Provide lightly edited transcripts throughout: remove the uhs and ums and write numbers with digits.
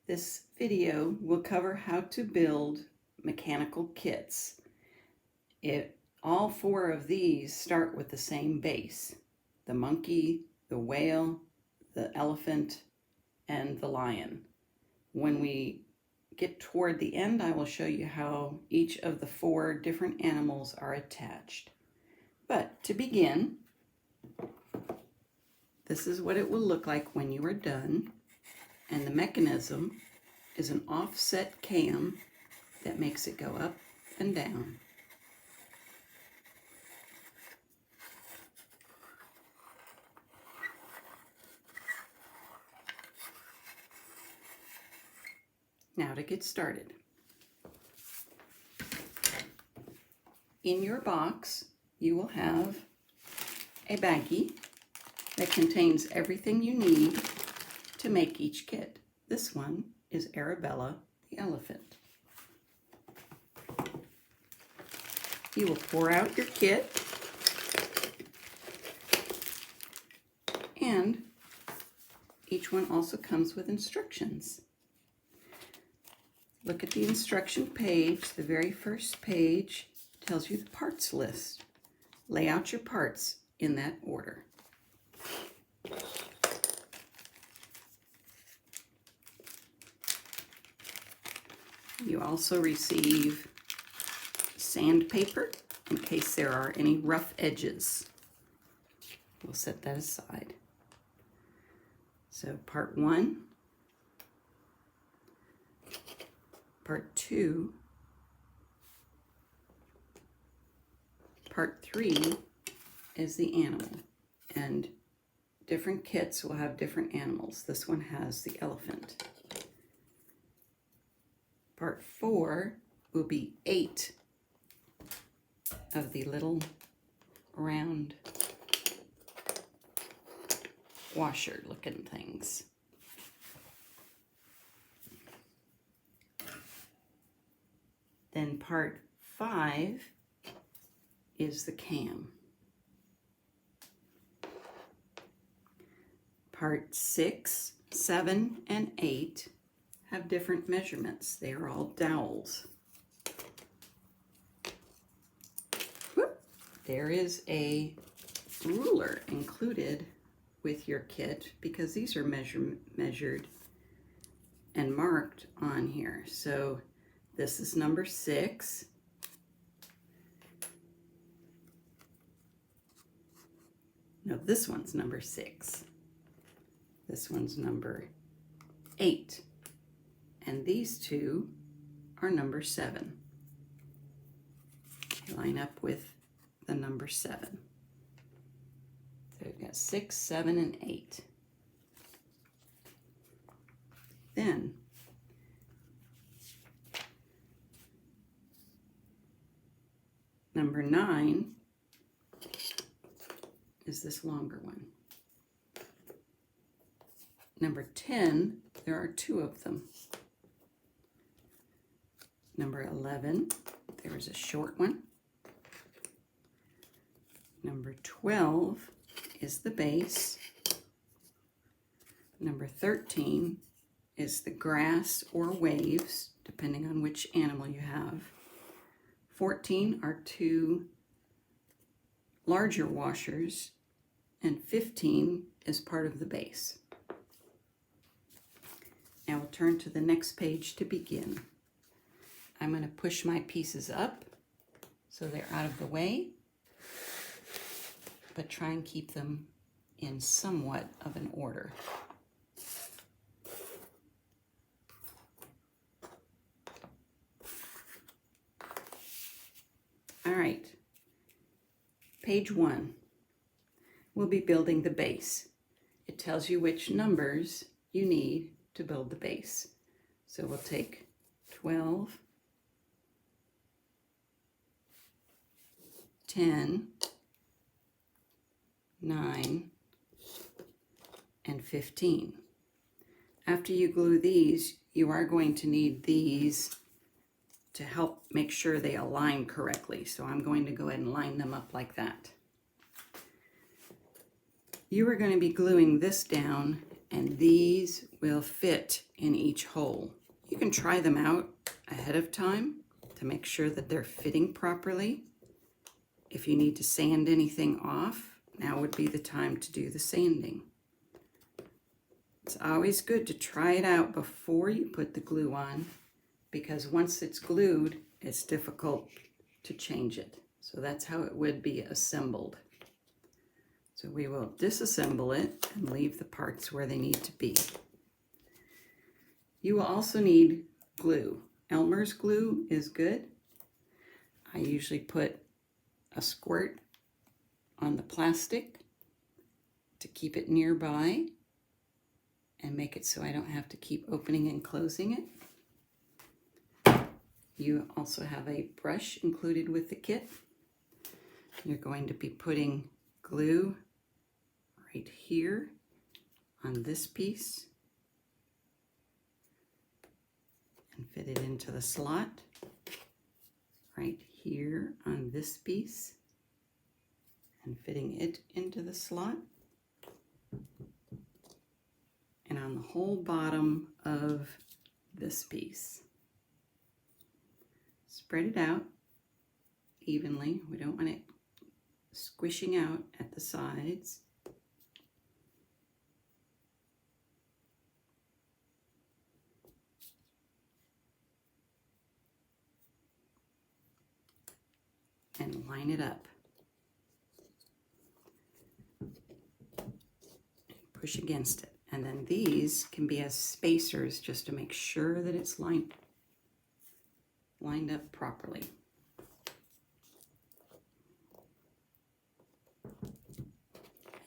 This video will cover how to build mechanical kits. All four of these start with the same base: the monkey, the whale, the elephant, and the lion. When we get toward the end, I will show you how each of the four different animals are attached. But to begin, this is what it will look like when you are done. And the mechanism is an offset cam that makes it go up and down. Now to get started. In your box, you will have a baggie that contains everything you need to make each kit. This one is Arabella the elephant. You will pour out your kit and each one also comes with instructions. Look at the instruction page. The very first page tells you the parts list. Lay out your parts in that order. You also receive sandpaper in case there are any rough edges. We'll set that aside. So part 1, part 2, part 3 is the animal, and different kits will have different animals. This one has the elephant. Part 4 will be 8 of the little round washer looking things. Then part 5 is the cam. Part 6, 7, and 8 have different measurements. They are all dowels. Whoop. There is a ruler included with your kit because these are measured and marked on here. So this is number 6. No, this one's number 6. This one's number 8. And these two are number 7. They line up with the number 7. So we've got 6, 7, and 8. Then number 9 is this longer one. Number 10, there are 2 of them. Number 11, there is a short one. Number 12 is the base. Number 13 is the grass or waves, depending on which animal you have. 14 are 2 larger washers, and 15 is part of the base. Now we'll turn to the next page to begin. I'm going to push my pieces up so they're out of the way, but try and keep them in somewhat of an order. All right, page 1. We'll be building the base. It tells you which numbers you need to build the base. So we'll take 12, 10, 9, and 15. After you glue these, you are going to need these to help make sure they align correctly. So I'm going to go ahead and line them up like that. You are going to be gluing this down and these will fit in each hole. You can try them out ahead of time to make sure that they're fitting properly. If you need to sand anything off, now would be the time to do the sanding. It's always good to try it out before you put the glue on, because once it's glued, it's difficult to change it. So that's how it would be assembled. So we will disassemble it and leave the parts where they need to be. You will also need glue. Elmer's glue is good. I usually put a squirt on the plastic to keep it nearby and make it so I don't have to keep opening and closing it. You also have a brush included with the kit. You're going to be putting glue right here on this piece and fit it into the slot. Right here on this piece and fitting it into the slot. And on the whole bottom of this piece. Spread it out evenly. We don't want it squishing out at the sides. And line it up. Push against it. And then these can be as spacers just to make sure that it's lined up properly.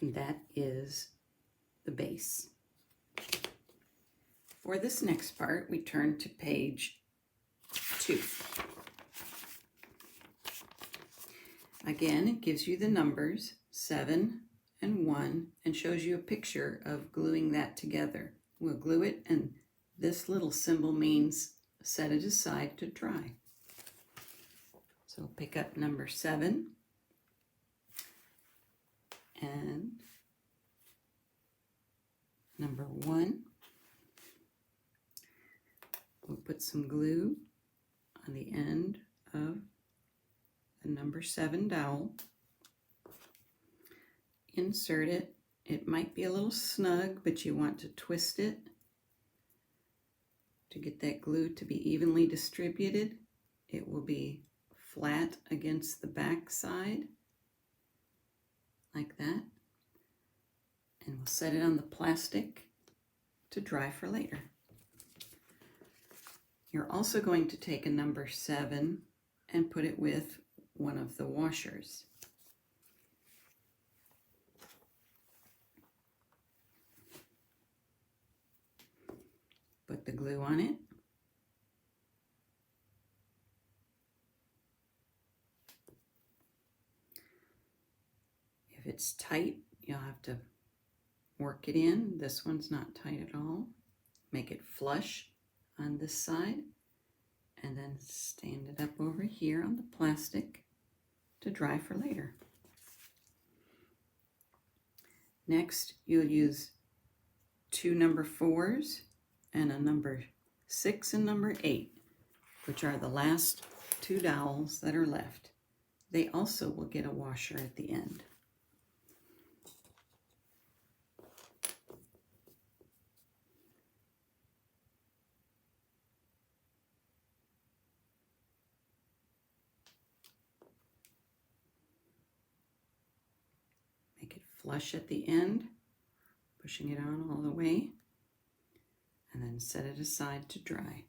And that is the base. For this next part, we turn to page 2. Again, it gives you the numbers 7 and 1 and shows you a picture of gluing that together. We'll glue it, and this little symbol means set it aside to dry. So pick up number 7 and number 1. We'll put some glue on the end of the number 7 dowel. Insert it. It might be a little snug, but you want to twist it to get that glue to be evenly distributed. It will be flat against the back side, like that. And we'll set it on the plastic to dry for later. You're also going to take a number 7 and put it with one of the washers. Put the glue on it. If it's tight, you'll have to work it in. This one's not tight at all. Make it flush on this side, and then stand it up over here on the plastic to dry for later. Next, you'll use 2 number 4s and a number 6 and number 8, which are the last 2 dowels that are left. They also will get a washer at the end. Make it flush at the end, pushing it on all the way, and then set it aside to dry.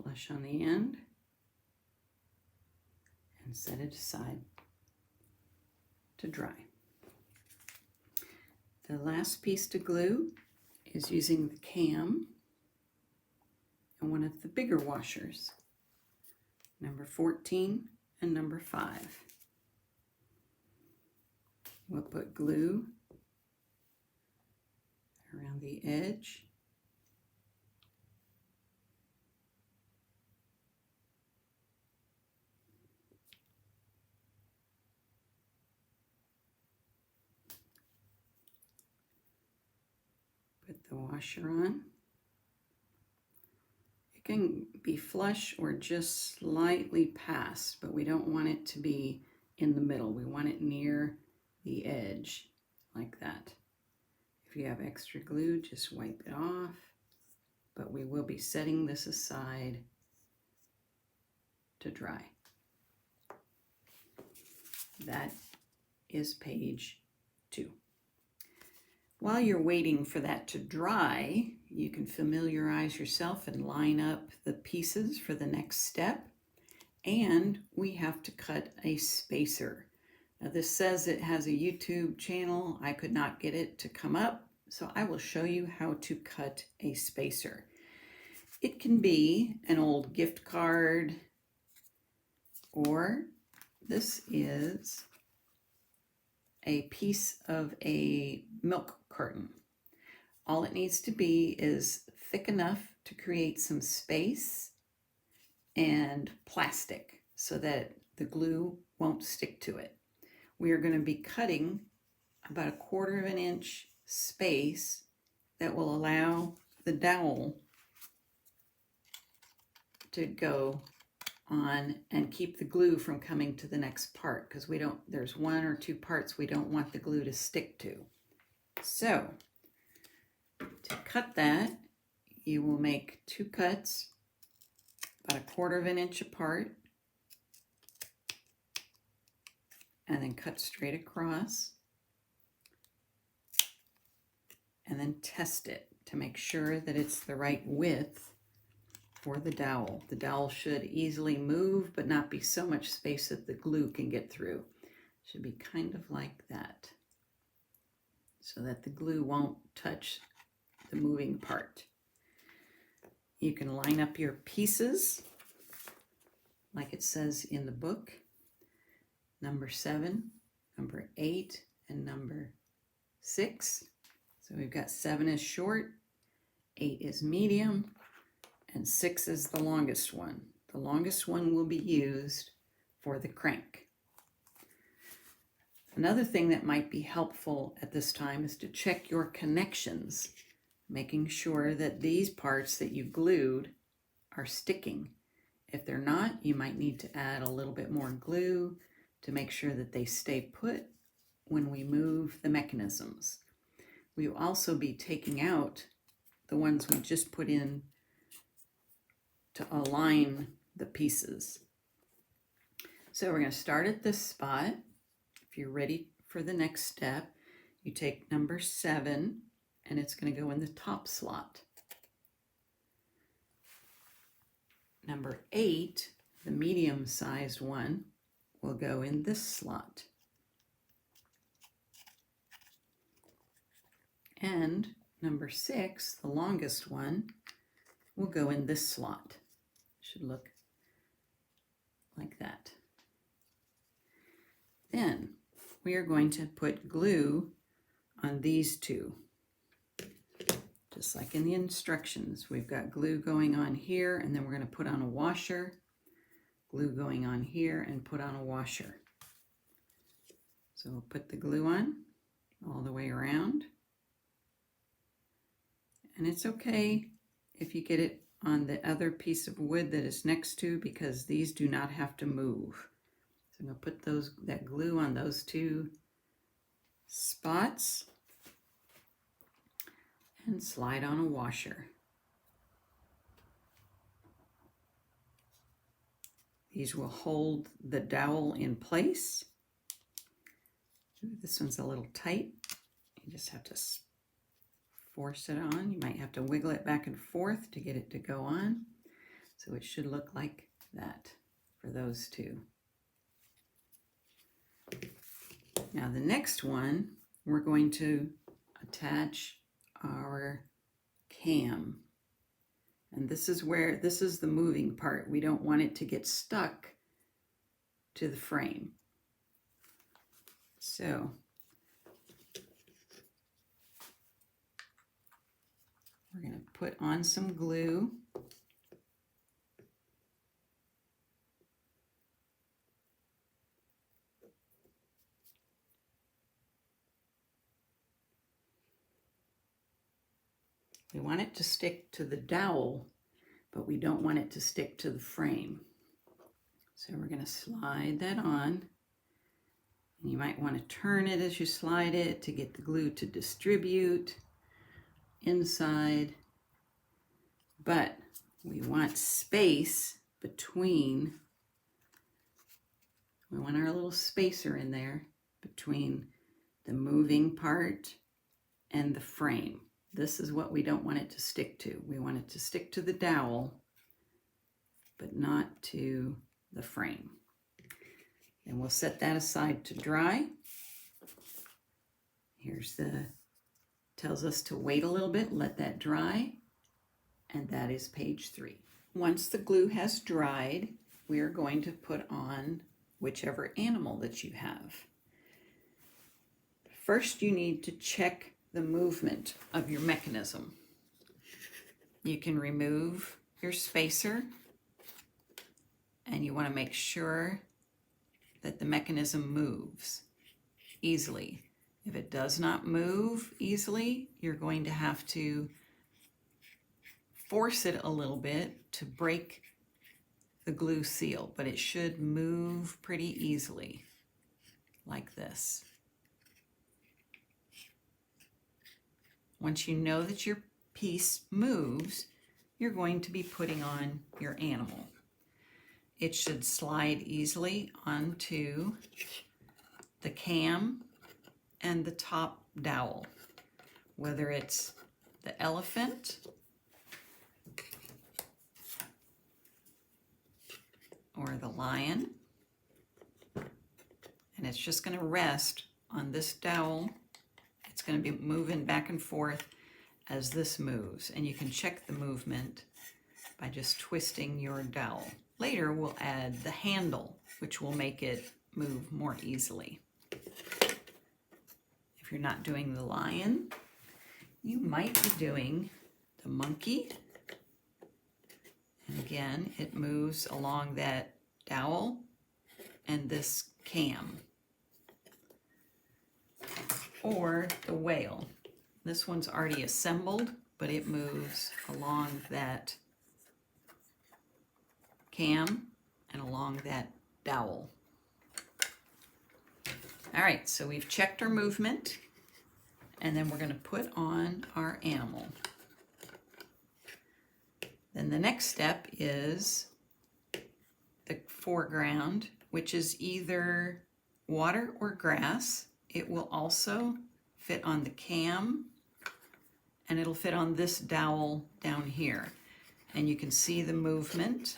Flush on the end and set it aside to dry. The last piece to glue is using the cam and one of the bigger washers, number 14 and number 5. We'll put glue around the edge the washer on. It can be flush or just slightly past, but we don't want it to be in the middle. We want it near the edge, like that. If you have extra glue, just wipe it off. But we will be setting this aside to dry. That is page 2. While you're waiting for that to dry, you can familiarize yourself and line up the pieces for the next step. And we have to cut a spacer. Now this says it has a YouTube channel. I could not get it to come up, so I will show you how to cut a spacer. It can be an old gift card, or this is a piece of a milk carton. All it needs to be is thick enough to create some space and plastic so that the glue won't stick to it. We are going to be cutting about 1/4 of an inch space that will allow the dowel to go on and keep the glue from coming to the next part, because there's 1 or 2 parts we don't want the glue to stick to. So to cut that, you will make 2 cuts about 1/4 of an inch apart, and then cut straight across, and then test it to make sure that it's the right width for the dowel. The dowel should easily move, but not be so much space that the glue can get through. It should be kind of like that, so that the glue won't touch the moving part. You can line up your pieces like it says in the book. Number 7, number 8, and number 6. So we've got 7 is short, 8 is medium, and 6 is the longest one. The longest one will be used for the crank. Another thing that might be helpful at this time is to check your connections, making sure that these parts that you glued are sticking. If they're not, you might need to add a little bit more glue to make sure that they stay put when we move the mechanisms. We will also be taking out the ones we just put in to align the pieces. So we're going to start at this spot. If you're ready for the next step, you take number 7 and it's going to go in the top slot. Number 8, the medium-sized one, will go in this slot. And number 6, the longest one, will go in this slot. Should look like that. Then we are going to put glue on these 2. Just like in the instructions, we've got glue going on here, and then we're going to put on a washer, glue going on here, and put on a washer. So we'll put the glue on all the way around. And it's okay if you get it on the other piece of wood that is next to, because these do not have to move. So I'm going to put that glue on those 2 spots and slide on a washer. These will hold the dowel in place. This one's a little tight. You just have to force it on. You might have to wiggle it back and forth to get it to go on. So it should look like that for those 2. Now the next one, we're going to attach our cam. And this is the moving part. We don't want it to get stuck to the frame. So we're going to put on some glue. We want it to stick to the dowel, but we don't want it to stick to the frame. So we're going to slide that on. And you might want to turn it as you slide it to get the glue to distribute inside. But we want space between, we want our little spacer in there between the moving part and the frame. This is what we don't want it to stick to. We want it to stick to the dowel, but not to the frame. And we'll set that aside to dry. Here's tells us to wait a little bit, let that dry. And that is page 3. Once the glue has dried, we are going to put on whichever animal that you have. First, you need to check the movement of your mechanism. You can remove your spacer, and you want to make sure that the mechanism moves easily. If it does not move easily, you're going to have to force it a little bit to break the glue seal, but it should move pretty easily, like this. Once you know that your piece moves, you're going to be putting on your animal. It should slide easily onto the cam and the top dowel, whether it's the elephant or the lion. And it's just going to rest on this dowel. It's going to be moving back and forth as this moves. And you can check the movement by just twisting your dowel. Later, we'll add the handle, which will make it move more easily. If you're not doing the lion, you might be doing the monkey. And again, it moves along that dowel and this cam. Or the whale. This one's already assembled, but it moves along that cam and along that dowel. All right, so we've checked our movement, and then we're going to put on our animal. Then the next step is the foreground, which is either water or grass. It will also fit on the cam, and it'll fit on this dowel down here. And you can see the movement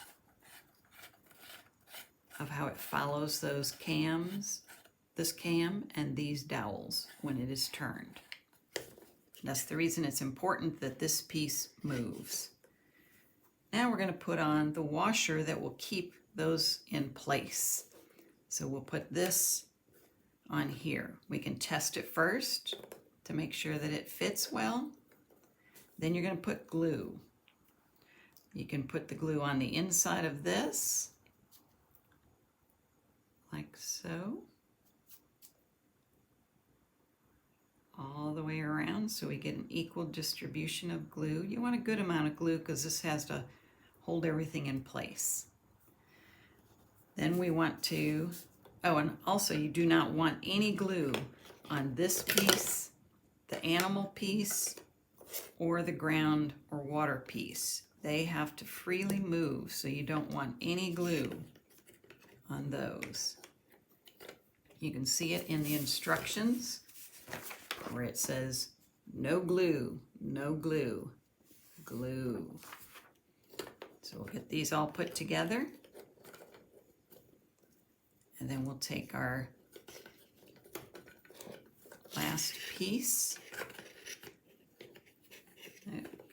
of how it follows those cams, this cam and these dowels when it is turned. That's the reason it's important that this piece moves. Now we're going to put on the washer that will keep those in place. So we'll put this on here. We can test it first to make sure that it fits well. Then you're going to put glue. You can put the glue on the inside of this, like so, all the way around so we get an equal distribution of glue. You want a good amount of glue because this has to hold everything in place. Then we want to, oh, and also you do not want any glue on this piece, the animal piece, or the ground or water piece. They have to freely move, so you don't want any glue on those. You can see it in the instructions where it says no glue, no glue, glue. So we'll get these all put together, and then we'll take our last piece.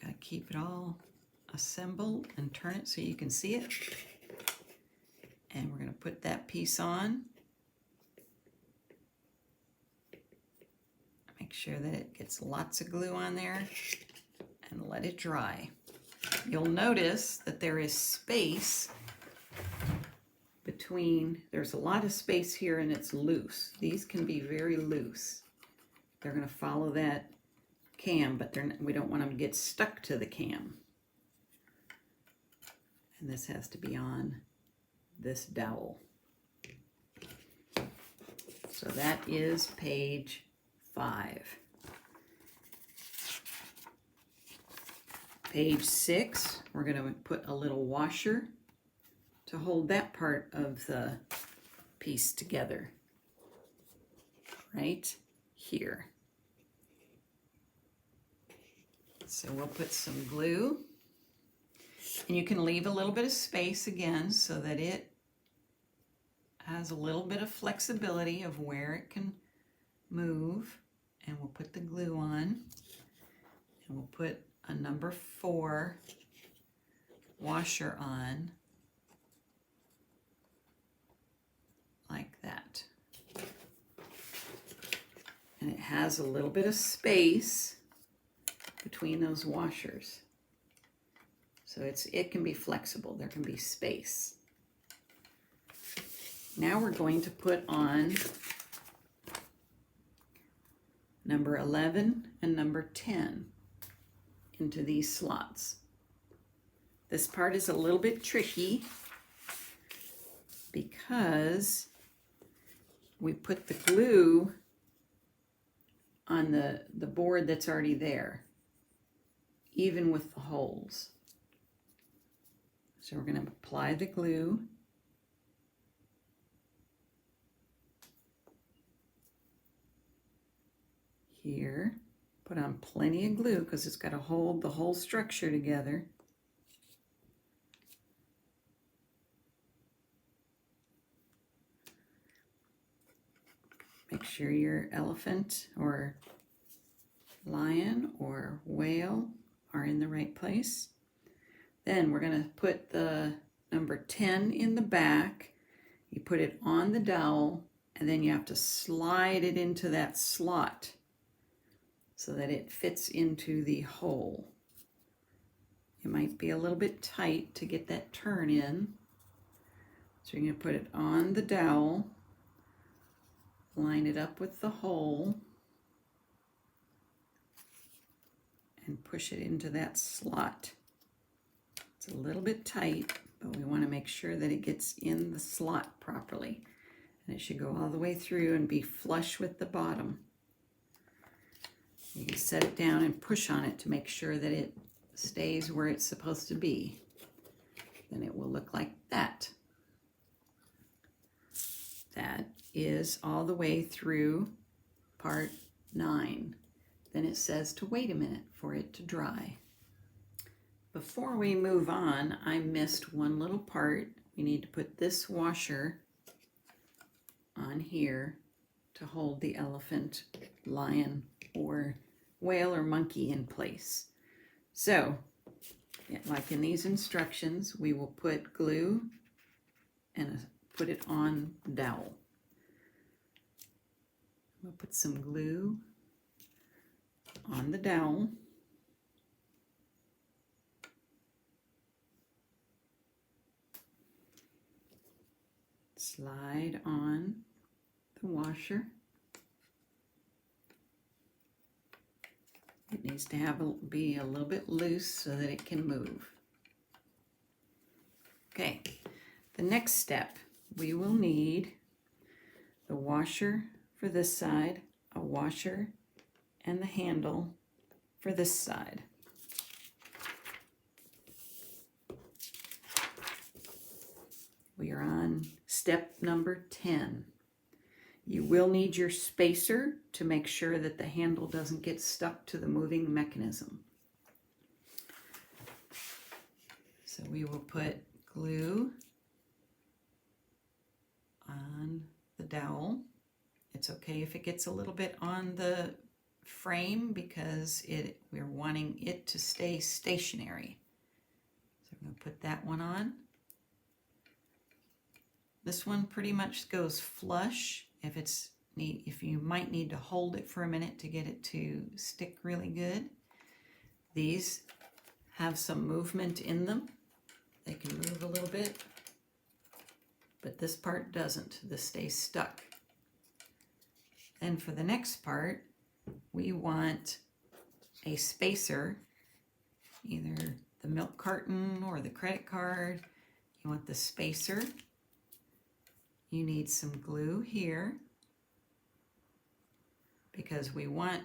Gotta keep it all assembled and turn it so you can see it. And we're going to put that piece on. Make sure that it gets lots of glue on there and let it dry. You'll notice that there is space between, there's a lot of space here and it's loose. These can be very loose. They're going to follow that cam, but we don't want them to get stuck to the cam. And this has to be on this dowel. So that is page 5. Page 6, we're going to put a little washer to hold that part of the piece together, right here. So we'll put some glue, and you can leave a little bit of space again so that it has a little bit of flexibility of where it can move. And we'll put the glue on, and we'll put a number 4 washer on like that. And it has a little bit of space between those washers. So it can be flexible. There can be space. Now we're going to put on number 11 and number 10 into these slots. This part is a little bit tricky because we put the glue on the board that's already there, even with the holes. So we're going to apply the glue. Here, put on plenty of glue because it's got to hold the whole structure together. Make sure your elephant or lion or whale are in the right place. Then we're going to put the number 10 in the back. You put it on the dowel, and then you have to slide it into that slot so that it fits into the hole. It might be a little bit tight to get that turn in. So you're going to put it on the dowel, line it up with the hole, and push it into that slot. It's a little bit tight, but we want to make sure that it gets in the slot properly. And it should go all the way through and be flush with the bottom. You can set it down and push on it to make sure that it stays where it's supposed to be. Then it will look like that. That is all the way through part 9. Then it says to wait a minute for it to dry. Before we move on, I missed one little part. We need to put this washer on here to hold the elephant, lion, or whale or monkey in place. So, like in these instructions, we will put glue and put it on the dowel. We'll put some glue on the dowel. Slide on the washer. It needs to be a little bit loose so that it can move. Okay, the next step, we will need the washer for this side, a washer, and the handle for this side. We are on step number 10. You will need your spacer to make sure that the handle doesn't get stuck to the moving mechanism. So we will put glue on the dowel. It's okay if it gets a little bit on the frame because we're wanting it to stay stationary. So I'm going to put that one on. This one pretty much goes flush. If you might need to hold it for a minute to get it to stick really good. These have some movement in them. They can move a little bit, but this part doesn't. This stays stuck. Then for the next part, we want a spacer, either the milk carton or the credit card. You want the spacer. You need some glue here because we want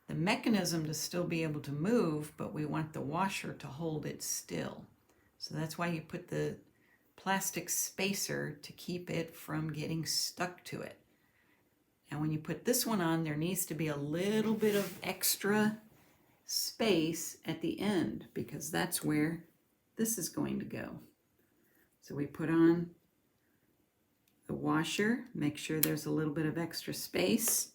the mechanism to still be able to move, but we want the washer to hold it still. So that's why you put the plastic spacer to keep it from getting stuck to it. And when you put this one on, there needs to be a little bit of extra space at the end because that's where this is going to go. So we put on the washer, make sure there's a little bit of extra space,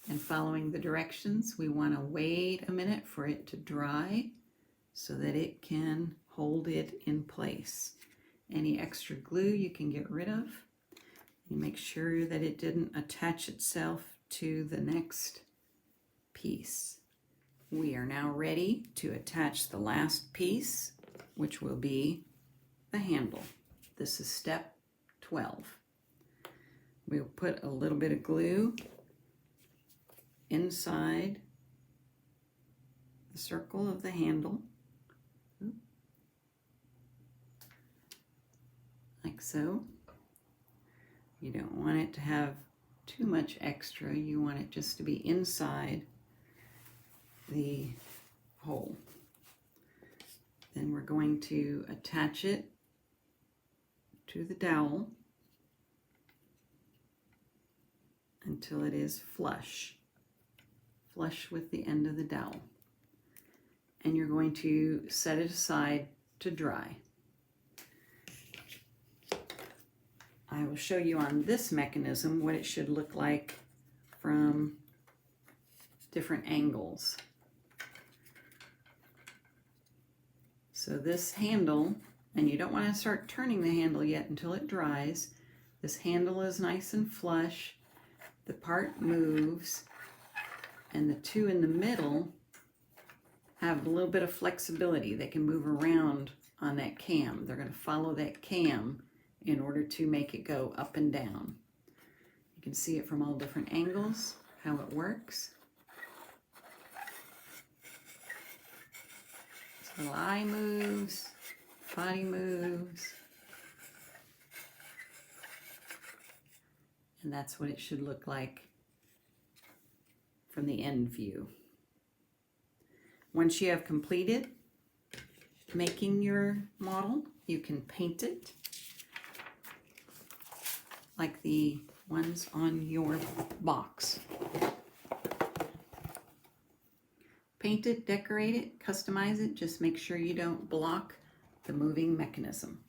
and following the directions, we want to wait a minute for it to dry so that it can hold it in place. Any extra glue you can get rid of. You make sure that it didn't attach itself to the next piece. We are now ready to attach the last piece, which will be the handle. This is step 12. We'll put a little bit of glue inside the circle of the handle, like so. You don't want it to have too much extra. You want it just to be inside the hole. Then we're going to attach it to the dowel until it is flush with the end of the dowel. And you're going to set it aside to dry. I will show you on this mechanism what it should look like from different angles. So this handle, and you don't want to start turning the handle yet until it dries. This handle is nice and flush. The part moves, and the two in the middle have a little bit of flexibility. They can move around on that cam. They're going to follow that cam in order to make it go up and down. You can see it from all different angles, how it works. So the eye moves, body moves, and that's what it should look like from the end view. Once you have completed making your model, you can paint it like the ones on your box. Paint it, decorate it, customize it, just make sure you don't block the moving mechanism.